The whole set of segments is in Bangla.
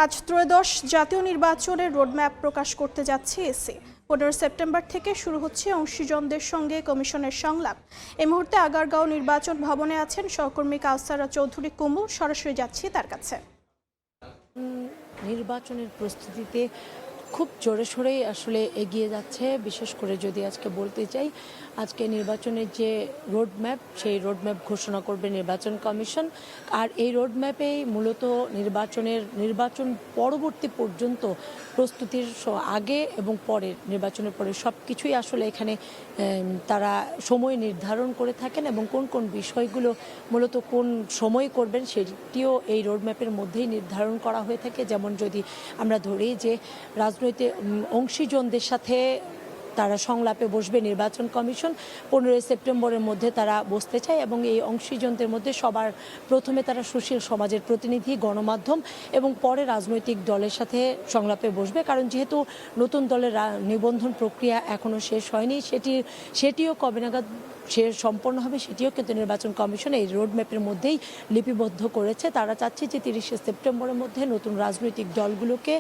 আজ ত্রয়োদশ জাতীয় নির্বাচনের রোডম্যাপ প্রকাশ করতে যাচ্ছে ইসি। 15 সেপ্টেম্বর থেকে শুরু হচ্ছে অংশীজনদের সঙ্গে কমিশনের সংলাপ। এই মুহূর্তে আগারগাঁও নির্বাচন ভবনে আছেন সহকর্মী কাউসারা চৌধুরী কুমু। সরাসরি যাচ্ছি তার কাছে। নির্বাচনের প্রস্তুতিতে খুব জোরে সোরেই আসলে এগিয়ে যাচ্ছে। বিশেষ করে যদি আজকে বলতে চাই, আজকে নির্বাচনের যে রোডম্যাপ, সেই রোডম্যাপ ঘোষণা করবে নির্বাচন কমিশন। আর এই রোডম্যাপেই মূলত নির্বাচন পরবর্তী পর্যন্ত প্রস্তুতির আগে এবং পরে, নির্বাচনের পরে সব কিছুই আসলে এখানে তারা সময় নির্ধারণ করে থাকেন এবং কোন কোন বিষয়গুলো মূলত কোন সময় করবেন সেটিও এই রোডম্যাপের মধ্যেই নির্ধারণ করা হয়ে থাকে। যেমন যদি আমরা ধরি যে রাজনৈতিক অংশীজনদের সাথে তারা সংলাপে বসবে নির্বাচন কমিশন, 15 সেপ্টেম্বরের মধ্যে তারা বসতে চায় এবং এই অংশীজনদের মধ্যে সবার প্রথমে তারা সুশীল সমাজের প্রতিনিধি, গণমাধ্যম এবং পরে রাজনৈতিক দলের সাথে সংলাপে বসবে। কারণ যেহেতু নতুন দলের নিবন্ধন প্রক্রিয়া এখনও শেষ হয়নি, সেটিও কবে নাগাদ সম্পন্ন হবে সেটিও কিন্তু নির্বাচন কমিশন এই রোডম্যাপের মধ্যেই লিপিবদ্ধ করেছে। তারা চাচ্ছে যে 30 সেপ্টেম্বরের মধ্যে নতুন রাজনৈতিক দলগুলোকে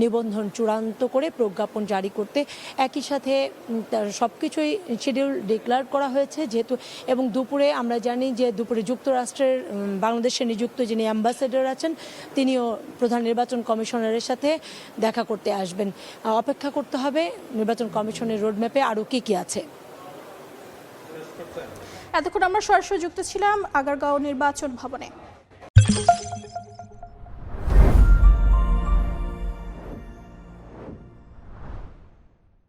নিবন্ধন চূড়ান্ত করে প্রজ্ঞাপন জারি করতে। একই সাথে সব কিছুই শিডিউল ডিক্লেয়ার করা হয়েছে যেহেতু, এবং দুপুরে আমরা জানি যে দুপুরে যুক্তরাষ্ট্রের বাংলাদেশে নিযুক্ত যিনি অ্যাম্বাসেডর আছেন তিনিও প্রধান নির্বাচন কমিশনারের সাথে দেখা করতে আসবেন। অপেক্ষা করতে হবে নির্বাচন কমিশনের রোডম্যাপে আরও কী আছে। এতক্ষণ আমরা সরাসরি যুক্ত ছিলাম আগারগাঁও নির্বাচন ভবনে।